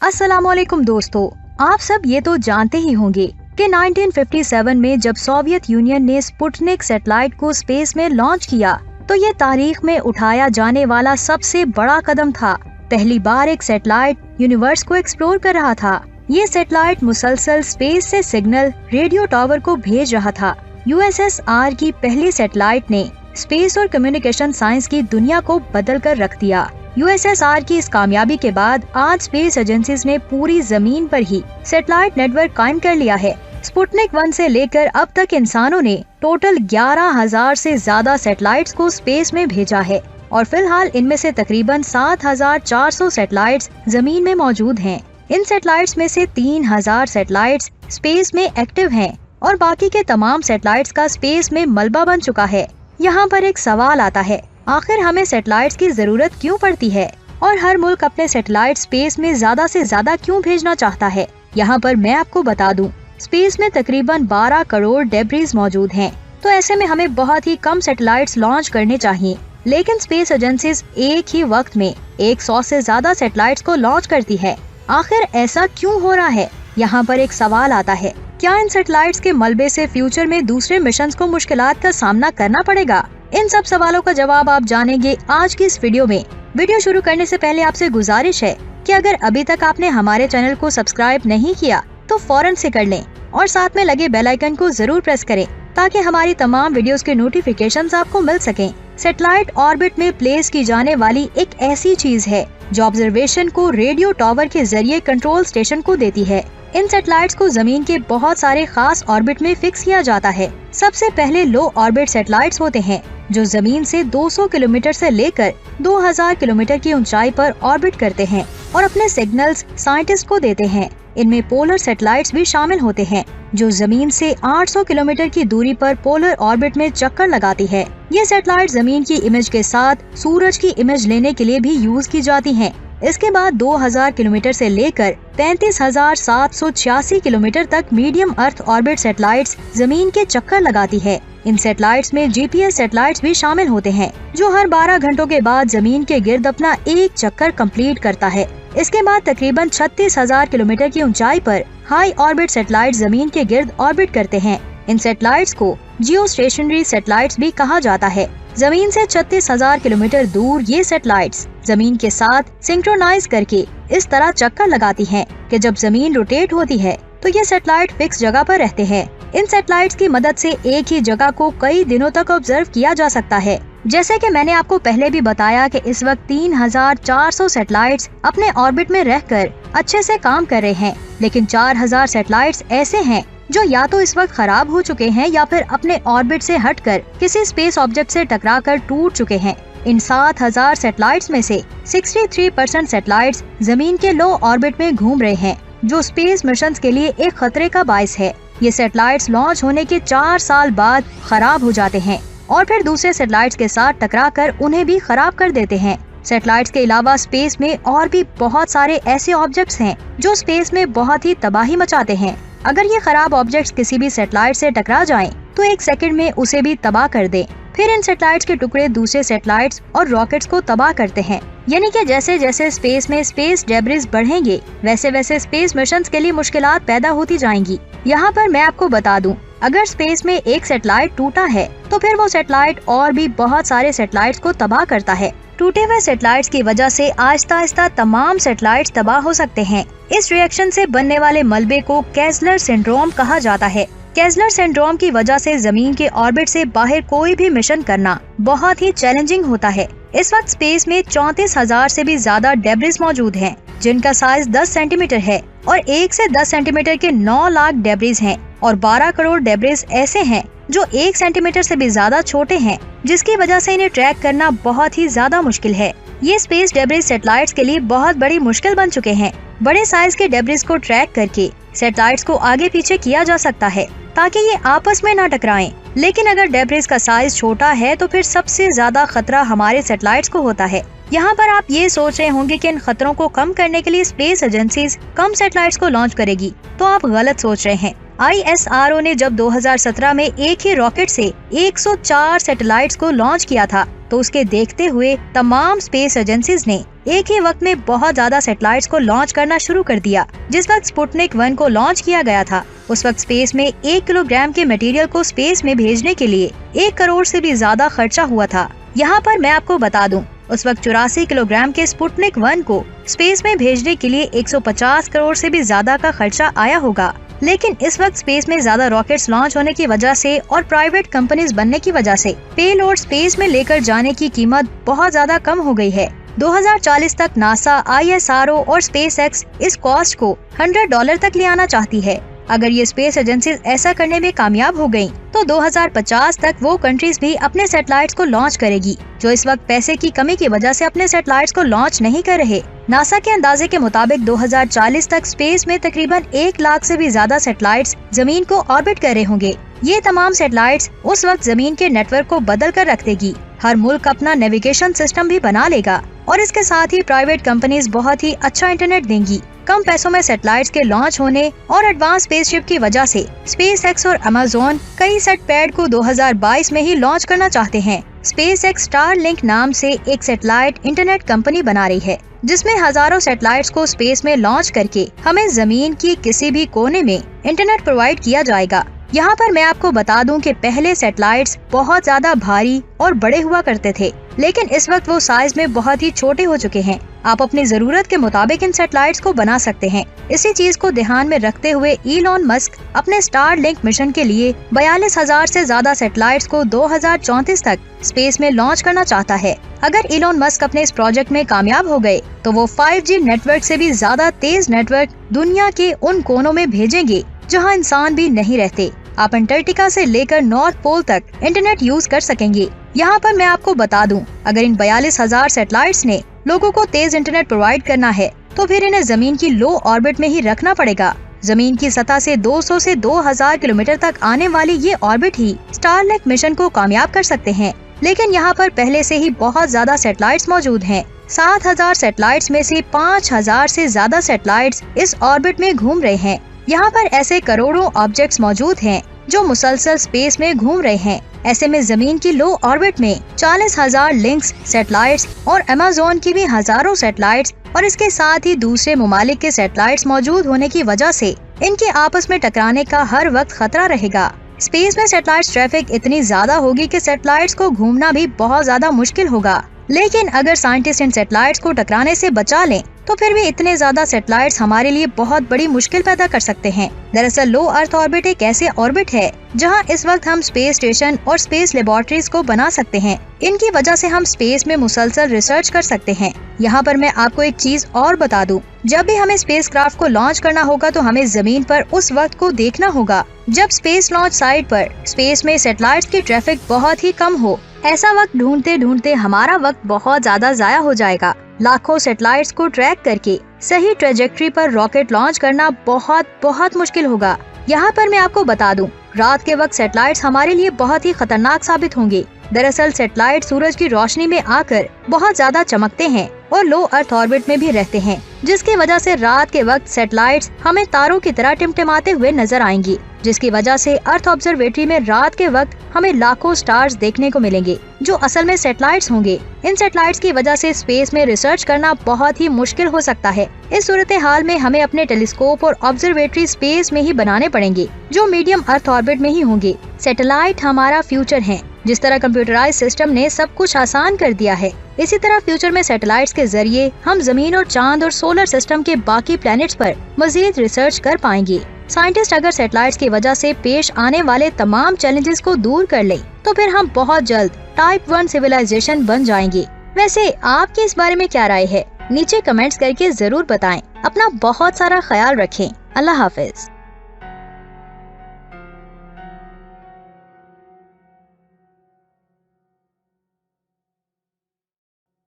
अस्सलामुअलैकुम दोस्तों, आप सब ये तो जानते ही होंगे कि 1957 में जब सोवियत यूनियन ने स्पुतनिक सैटेलाइट को स्पेस में लॉन्च किया तो ये तारीख में उठाया जाने वाला सबसे बड़ा कदम था। पहली बार एक सैटेलाइट यूनिवर्स को एक्सप्लोर कर रहा था। ये सैटेलाइट मुसलसल स्पेस से सिग्नल रेडियो टावर को भेज रहा था। यूएसएसआर की पहली सैटेलाइट ने स्पेस और कम्युनिकेशन साइंस की दुनिया को बदल कर रख दिया। यूएसएसआर की इस कामयाबी के बाद आज स्पेस एजेंसीज ने पूरी जमीन पर ही सैटेलाइट नेटवर्क कायम कर लिया है। स्पुतनिक 1 से लेकर अब तक इंसानों ने टोटल 11,000 से ज्यादा सैटेलाइट्स को स्पेस में भेजा है और फिलहाल इनमें से तकरीबन 7,400 सैटेलाइट्स जमीन में मौजूद हैं। इन सैटेलाइट्स में से 3,000 सैटेलाइट्स स्पेस में एक्टिव हैं और बाकी के तमाम सैटेलाइट्स का स्पेस में मलबा बन चुका है। यहाँ पर एक सवाल आता है, आखिर हमें सैटेलाइट्स की जरूरत क्यों पड़ती है और हर मुल्क अपने सैटेलाइट स्पेस में ज्यादा से ज्यादा क्यों भेजना चाहता है? यहाँ पर मैं आपको बता दूं, स्पेस में तकरीबन 12 करोड़ डेब्रिस मौजूद हैं, तो ऐसे में हमें बहुत ही कम सैटेलाइट्स लॉन्च करने चाहिए। लेकिन स्पेस एजेंसीज एक ही वक्त में 100 से ज्यादा सैटेलाइट्स को लॉन्च करती है। आखिर ऐसा क्यों हो रहा है? यहाँ पर एक सवाल आता है, क्या इन सैटेलाइट्स के मलबे से फ्यूचर में दूसरे मिशंस को मुश्किलात का सामना करना पड़ेगा? इन सब सवालों का जवाब आप जानेंगे आज की इस वीडियो में। वीडियो शुरू करने से पहले आपसे गुजारिश है कि अगर अभी तक आपने हमारे चैनल को सब्सक्राइब नहीं किया तो फौरन से कर लें और साथ में लगे बेल आइकन को जरूर प्रेस करें ताकि हमारी तमाम वीडियोस के नोटिफिकेशंस आपको मिल सकें। सैटेलाइट ऑर्बिट में प्लेस की जाने वाली एक ऐसी चीज है जो ऑब्जर्वेशन को रेडियो टावर के जरिए कंट्रोल स्टेशन को देती है। इन सैटेलाइट्स को जमीन के बहुत सारे खास ऑर्बिट में फिक्स किया जाता है। सबसे पहले लो ऑर्बिट सैटेलाइट्स होते हैं जो जमीन से 200 किलोमीटर से लेकर 2000 किलोमीटर की ऊंचाई पर ऑर्बिट करते हैं और अपने सिग्नल्स साइंटिस्ट को देते हैं। इनमें पोलर सैटेलाइट्स भी शामिल होते हैं जो जमीन से 800 किलोमीटर की दूरी पर पोलर ऑर्बिट में चक्कर लगाती है। ये सैटेलाइट जमीन की इमेज के साथ सूरज की इमेज लेने के लिए भी यूज की जाती हैं। इसके बाद 2000 किलोमीटर से लेकर 35,786 किलोमीटर तक मीडियम अर्थ ऑर्बिट सैटेलाइट्स जमीन के चक्कर लगाती है। इन सैटेलाइट्स में जीपीएस सैटेलाइट्स भी शामिल होते हैं जो हर 12 घंटों के बाद जमीन के गिर्द अपना एक चक्कर कंप्लीट करता है। इसके बाद तकरीबन 36,000 किलोमीटर की ऊंचाई पर हाई ऑर्बिट सैटेलाइट जमीन के गिर्द ऑर्बिट करते हैं। इन सैटेलाइट्स को जियो स्टेशनरी सैटेलाइट्स भी कहा जाता है। जमीन से 36,000 किलोमीटर दूर ये सैटेलाइट्स जमीन के साथ सिंक्रोनाइज करके इस तरह चक्कर लगाती हैं कि जब जमीन रोटेट होती है तो ये सैटेलाइट फिक्स जगह पर रहते हैं। इन सैटेलाइट्स की मदद से एक ही जगह को कई दिनों तक ऑब्जर्व किया जा सकता है। जैसे कि मैंने आपको पहले भी बताया कि इस वक्त 3,400 सैटेलाइट्स अपने ऑर्बिट में रहकर अच्छे से काम कर रहे हैं, लेकिन 4,000 सैटेलाइट्स ऐसे हैं जो या तो इस वक्त खराब हो चुके हैं या फिर अपने ऑर्बिट से हटकर किसी स्पेस ऑब्जेक्ट से टकराकर टूट चुके हैं। इन 7,000 सैटेलाइट्स में से 63% सैटेलाइट्स जमीन के लो ऑर्बिट में घूम रहे हैं, जो स्पेस मिशंस के लिए एक खतरे का बायस है। ये सैटेलाइट्स लॉन्च होने के 4 साल बाद खराब हो जाते हैं और फिर दूसरे सैटेलाइट्स के साथ टकराकर उन्हें भी खराब कर देते हैं। सैटेलाइट्स के अलावा स्पेस में और भी बहुत सारे ऐसे ऑब्जेक्ट्स हैं जो स्पेस में बहुत ही तबाही मचाते हैं। अगर ये खराब ऑब्जेक्ट्स किसी भी सैटेलाइट से टकरा जाएं, तो 1 सेकंड में उसे भी तबाह कर दें। फिर इन सैटेलाइट्स के टुकड़े दूसरे सैटेलाइट्स और रॉकेट्स को तबाह करते हैं। यानी कि जैसे जैसे स्पेस में स्पेस डेब्रिस बढ़ेंगे वैसे वैसे स्पेस मिशंस के लिए मुश्किलात पैदा होती जाएंगी। यहाँ पर मैं आपको बता दूं, अगर स्पेस में एक सैटेलाइट टूटा है तो फिर वो सैटेलाइट और भी बहुत सारे सैटेलाइट्स को तबाह करता है। टूटे हुए सैटेलाइट्स की वजह से आहिस्ता आहिस्ता तमाम सैटेलाइट्स तबाह हो सकते हैं। इस रिएक्शन से बनने वाले मलबे को केज़लर सिंड्रोम कहा जाता है। केज़लर सिंड्रोम की वजह से जमीन के ऑर्बिट से बाहर कोई भी मिशन करना बहुत ही चैलेंजिंग होता है। इस वक्त स्पेस में 34,000 से भी ज्यादा डेब्रिस मौजूद हैं, जिनका साइज 10 सेंटीमीटर है और 1 से 10 सेंटीमीटर के 9 लाख डेब्रिस हैं और 12 करोड़ डेब्रिस ऐसे हैं जो 1 सेंटीमीटर से भी ज्यादा छोटे हैं, जिसकी वजह से इन्हें ट्रैक करना बहुत ही ज्यादा मुश्किल है। ये स्पेस डेब्रिस सैटेलाइट्स के लिए बहुत बड़ी मुश्किल बन चुके हैं। बड़े साइज के डेब्रिस को ट्रैक करके सैटेलाइट्स को आगे पीछे किया जा सकता है ताकि ये आपस में ना टकराएं। लेकिन अगर डेब्रिस का साइज छोटा है तो फिर सबसे ज्यादा खतरा हमारे सैटेलाइट्स को होता है। यहाँ पर आप ये सोच रहे होंगे कि इन खतरों को कम करने के लिए स्पेस एजेंसीज कम सैटेलाइट्स को लॉन्च करेगी, तो आप गलत सोच रहे हैं। ISRO ने जब 2017 में एक ही रॉकेट से 104 सैटेलाइट्स को लॉन्च किया था तो उसके देखते हुए तमाम स्पेस एजेंसीज ने एक ही वक्त में बहुत ज्यादा सैटेलाइट्स को लॉन्च करना शुरू कर दिया। जिस वक्त स्पुतनिक 1 को लॉन्च किया गया था, उस वक्त स्पेस में 1 किलोग्राम के मटेरियल को स्पेस में भेजने के लिए 1 करोड़ से भी ज्यादा खर्चा हुआ था। यहाँ पर मैं आपको बता दूं, उस वक्त 84 किलोग्राम के स्पुतनिक 1 को स्पेस में भेजने के लिए 150 करोड़ से भी ज्यादा का खर्चा आया होगा। लेकिन इस वक्त स्पेस में ज्यादा रॉकेट्स लॉन्च होने की वजह से और प्राइवेट कंपनीज बनने की वजह से पेलोड स्पेस में लेकर जाने की कीमत बहुत ज्यादा कम हो गई है। 2040 तक नासा, ISRO और SpaceX इस कॉस्ट को $100 तक ले आना चाहती है। अगर ये स्पेस एजेंसीज ऐसा करने में कामयाब हो गयी, तो 2050 तक वो कंट्रीज भी अपने सैटेलाइट्स को लॉन्च करेगी, जो इस वक्त पैसे की कमी की वजह से अपने सैटेलाइट्स को लॉन्च नहीं कर रहे। नासा के अंदाजे के मुताबिक 2040 तक स्पेस में तकरीबन 1 लाख से भी ज्यादा सैटेलाइट्स जमीन को ऑर्बिट कर रहे होंगे। ये तमाम सैटेलाइट्स उस वक्त जमीन के नेटवर्क को बदल कर रख देगी। हर मुल्क अपना नेविगेशन सिस्टम भी बना लेगा और इसके साथ ही प्राइवेट कंपनीज बहुत ही अच्छा इंटरनेट देंगी। कम पैसों में सैटेलाइट्स के लॉन्च होने और एडवांस स्पेसशिप की वजह से SpaceX और Amazon कई सेट पैड को 2022 में ही लॉन्च करना चाहते हैं। SpaceX स्टारलिंक नाम से एक सैटेलाइट इंटरनेट कंपनी बना रही है, जिसमें हजारों सैटेलाइट्स को स्पेस में लॉन्च करके हमें जमीन की किसी भी कोने में इंटरनेट प्रोवाइड किया जाएगा। यहाँ पर मैं आपको बता दूं कि पहले सैटेलाइट्स बहुत ज्यादा भारी और बड़े हुआ करते थे, लेकिन इस वक्त वो साइज में बहुत ही छोटे हो चुके हैं। आप अपनी जरूरत के मुताबिक इन सैटेलाइट्स को बना सकते हैं। इसी चीज को ध्यान में रखते हुए इलॉन मस्क अपने स्टारलिंक मिशन के लिए 42,000 से ज्यादा सैटेलाइट्स को 2034 तक स्पेस में लॉन्च करना चाहता है। अगर इलॉन मस्क अपने इस प्रोजेक्ट में कामयाब हो गए, तो वो 5G नेटवर्क से भी ज्यादा तेज नेटवर्क दुनिया के उन कोनों में भेजेंगे जहाँ इंसान भी नहीं रहते। आप अंटार्कटिका से लेकर नॉर्थ पोल तक इंटरनेट यूज कर सकेंगे। यहाँ पर मैं आपको बता दूं, अगर इन 42,000 सैटेलाइट्स ने लोगों को तेज इंटरनेट प्रोवाइड करना है, तो फिर इन्हें जमीन की लो ऑर्बिट में ही रखना पड़ेगा। जमीन की सतह से 200 से 2000 किलोमीटर तक आने वाली ये ऑर्बिट ही स्टारलिंक मिशन को कामयाब कर सकते हैं। लेकिन यहाँ पर पहले से ही बहुत ज्यादा सैटेलाइट्स मौजूद हैं। 7,000 सैटेलाइट्स में से 5,000 से ज्यादा सैटेलाइट्स इस ऑर्बिट में घूम रहे हैं। यहाँ पर ऐसे करोड़ों ऑब्जेक्ट्स मौजूद हैं जो मुसलसल स्पेस में घूम रहे हैं। ऐसे में जमीन की लो ऑर्बिट में 40,000 लिंक्स सैटेलाइट्स और अमेज़न की भी हजारों सैटेलाइट्स और इसके साथ ही दूसरे ममालिक के सैटेलाइट्स मौजूद होने की वजह से इनके आपस में टकराने का हर वक्त खतरा रहेगा। स्पेस में सैटेलाइट ट्रैफिक इतनी ज्यादा होगी कि सैटेलाइट्स को घूमना भी बहुत ज्यादा मुश्किल होगा। लेकिन अगर साइंटिस्ट इन सैटेलाइट्स को टकराने से बचा लें, तो फिर भी इतने ज्यादा सैटेलाइट्स हमारे लिए बहुत बड़ी मुश्किल पैदा कर सकते हैं। दरअसल लो अर्थ ऑर्बिट एक ऐसे ऑर्बिट है जहां इस वक्त हम स्पेस स्टेशन और स्पेस लेबोरेटरीज को बना सकते हैं। इनकी वजह से हम स्पेस में मुसलसल रिसर्च कर सकते हैं। यहाँ पर मैं आपको एक चीज और बता दूं, जब भी हमें स्पेसक्राफ्ट को लॉन्च करना होगा, तो हमें जमीन पर उस वक्त को देखना होगा जब स्पेस लॉन्च साइट पर स्पेस में सैटेलाइट्स की ट्रैफिक बहुत ही कम हो। ऐसा वक्त ढूंढते ढूंढते हमारा वक्त बहुत ज्यादा जाया हो जाएगा। लाखों सैटेलाइट्स को ट्रैक करके सही ट्रेजेक्ट्री पर रॉकेट लॉन्च करना बहुत मुश्किल होगा। यहाँ पर मैं आपको बता दूं, रात के वक्त सैटेलाइट्स हमारे लिए बहुत ही खतरनाक साबित होंगे। दरअसल सैटेलाइट सूरज की रोशनी में आकर बहुत ज्यादा चमकते हैं और लो अर्थ ऑर्बिट में भी रहते हैं, जिसकी वजह से रात के वक्त सैटेलाइट्स हमें तारों की तरह टिमटिमाते हुए नजर आएंगी, जिसकी वजह से अर्थ ऑब्जर्वेटरी में रात के वक्त हमें लाखों स्टार्स देखने को मिलेंगे, जो असल में सैटेलाइट्स होंगे। इन सैटेलाइट्स की वजह से स्पेस में रिसर्च करना बहुत ही मुश्किल हो सकता है। इस सूरत हाल में हमें अपने टेलीस्कोप और ऑब्जर्वेटरी स्पेस में ही बनाने पड़ेंगे, जो मीडियम अर्थ ऑर्बिट में ही होंगे। सैटेलाइट हमारा फ्यूचर है। जिस तरह कंप्यूटराइज सिस्टम ने सब कुछ आसान कर दिया है, इसी तरह फ्यूचर में सैटेलाइट्स के जरिए हम जमीन और चांद और सोलर सिस्टम के बाकी प्लैनेट्स पर मजीद रिसर्च कर पाएंगे। साइंटिस्ट अगर सैटेलाइट्स की वजह से पेश आने वाले तमाम चैलेंजेस को दूर कर ले, तो फिर हम बहुत जल्द टाइप 1 सिविलाइजेशन बन जाएंगे। वैसे आपकी इस बारे में क्या राय है? नीचे कमेंट्स करके जरूर बताएं। अपना बहुत सारा ख्याल रखें। अल्लाह हाफिज।